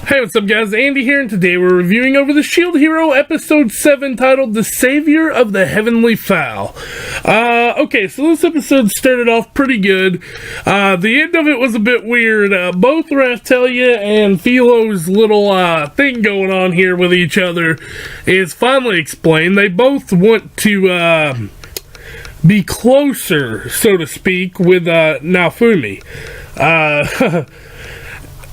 Hey, what's up guys, Andy here, and today we're reviewing over the Shield Hero episode 7 titled The Savior of the Heavenly Fowl. Okay, so this episode started off pretty good. The end of it was a bit weird. Both Raphtalia and Philo's little thing going on here with each other is finally explained. They both want to be closer, so to speak, with NAOFUMI.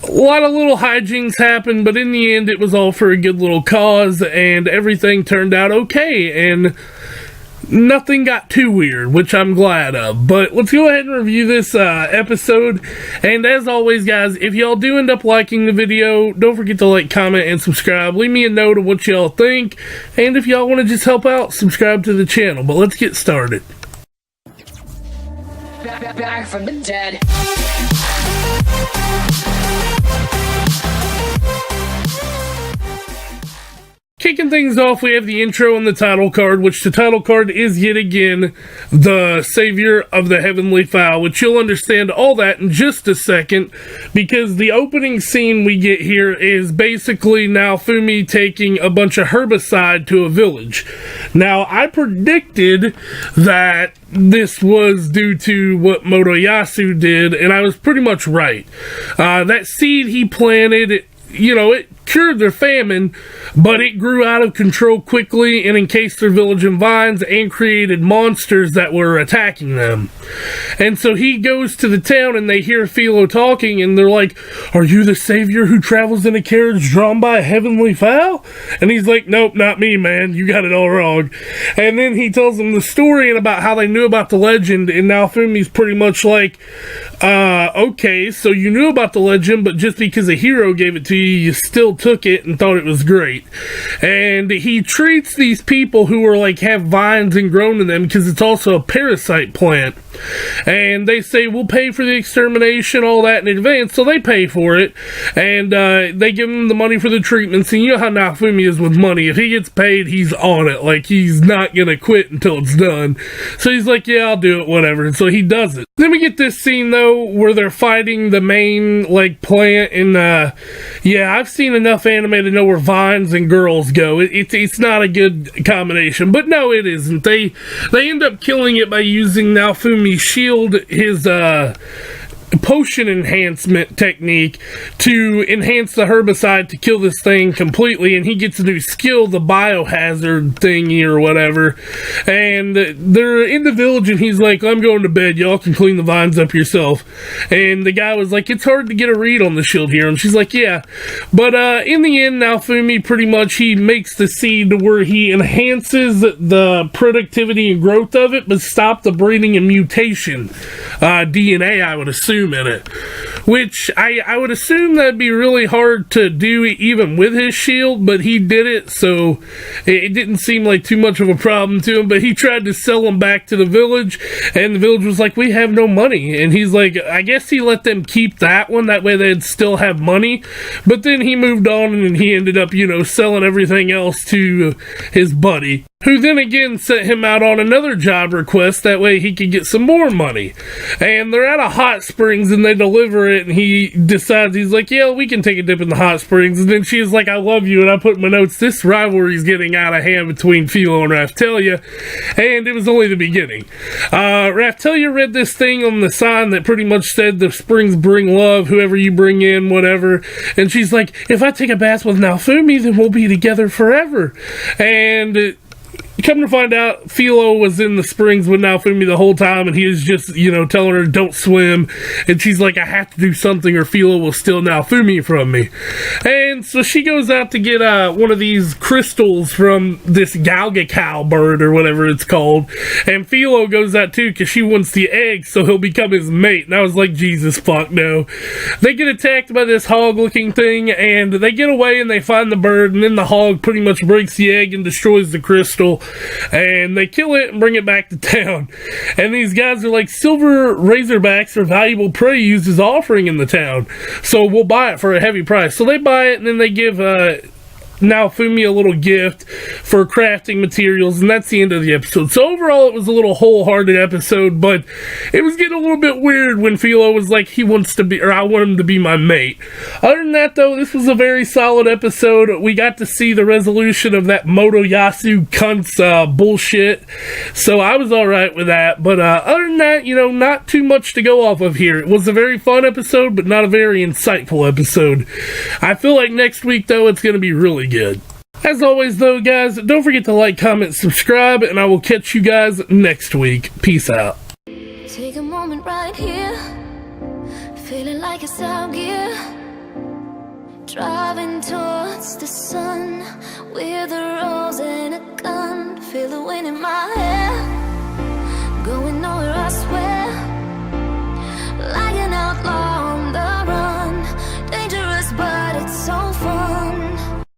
A lot of little hijinks happened, but in the end it was all for a good little cause, and everything turned out okay, and nothing got too weird, which I'm glad of. But let's go ahead and review this episode, and as always guys, if y'all do end up liking the video, don't forget to like, comment, and subscribe. Leave me a note of what y'all think, and if y'all want to just help out, subscribe to the channel. But let's get started. Back from the dead. Kicking things off, we have the intro and the title card, which the title card is yet again the Savior of the Heavenly Fowl, which you'll understand all that in just a second, because the opening scene we get here is basically NAOFUMI taking a bunch of herbicide to a village. Now, I predicted that this was due to what Motoyasu did, and I was pretty much right. That seed he planted, it cured their famine, but it grew out of control quickly and encased their village in vines and created monsters that were attacking them. And so he goes to the town and they hear Philo talking and they're like, "Are you the savior who travels in a carriage drawn by a heavenly fowl?" And he's like, "Nope, not me, man. You got it all wrong." And then he tells them the story and about how they knew about the legend, and NAOFUMI'S pretty much like, okay, so you knew about the legend, but just because a hero gave it to you, you still took it and thought it was great. And he treats these people who are like have vines and grown in them, because it's also a parasite plant, and they say, "We'll pay for the extermination, all that in advance." So they pay for it, and they give him the money for the treatments. And you know how NAOFUMI is with money. If he gets paid, he's on it. Like, he's not gonna quit until it's done. So he's like, "Yeah, I'll do it, whatever." And so he does it. Then we get this scene though where they're fighting the main like plant, and yeah, I've seen enough anime to know where vines and girls go. It's not a good combination, but no, it isn't. They end up killing it by using NAOFUMI'S shield, his potion enhancement technique, to enhance the herbicide to kill this thing completely, and he gets a new skill, the biohazard thingy or whatever. And they're in the village and he's like, "I'm going to bed, y'all can clean the vines up yourself." And the guy was like, "It's hard to get a read on the shield here," and she's like, "Yeah." But in the end, NAOFUMI pretty much, he makes the seed to where he enhances the productivity and growth of it, but stop the breeding and mutation DNA, I would assume, in it, which I would assume that'd be really hard to do even with his shield, but he did it, so it didn't seem like too much of a problem to him. But he tried to sell them back to the village, and the village was like, "We have no money." And he's like, I guess he let them keep that one, that way they'd still have money. But then he moved on and he ended up, selling everything else to his buddy, who then again sent him out on another job request, that way he could get some more money. And they're at a hot springs and they deliver it, and he decides, he's like, "Yeah, we can take a dip in the hot springs." And then she's like, "I love you," and I put in my notes, this rivalry's getting out of hand between Philo and Raphtalia, and it was only the beginning. Raphtalia read this thing on the sign that pretty much said, "The springs bring love, whoever you bring in, whatever." And she's like, "If I take a bath with NAOFUMI, then we'll be together forever." And come to find out, Philo was in the springs with NAOFUMI the whole time, and he was just, telling her don't swim. And she's like, "I have to do something or Philo will steal NAOFUMI from me." And so she goes out to get one of these crystals from this galgacow bird or whatever it's called. And Philo goes out too because she wants the egg so he'll become his mate. And I was like, Jesus fuck no. They get attacked by this hog looking thing, and they get away and they find the bird, and then the hog pretty much breaks the egg and destroys the crystal. And they kill it and bring it back to town. And these guys are like, "Silver razorbacks are valuable prey used as offering in the town, so we'll buy it for a heavy price." So they buy it, and then they give Naofumi a little gift for crafting materials, and that's the end of the episode. So overall, it was a little wholehearted episode, but it was getting a little bit weird when Philo was like, he wants to be, or I want him to be my mate. Other than that, though, this was a very solid episode. We got to see the resolution of that Motoyasu cunt's bullshit, so I was alright with that. But other than that, not too much to go off of here. It was a very fun episode, but not a very insightful episode. I feel like next week, though, it's going to be really good. As always, though, guys, don't forget to like, comment, subscribe, and I will catch you guys next week. Peace out. Take a moment right here, feeling like it's out gear, driving towards the sun with a rose and a gun, feel the wind in my hair.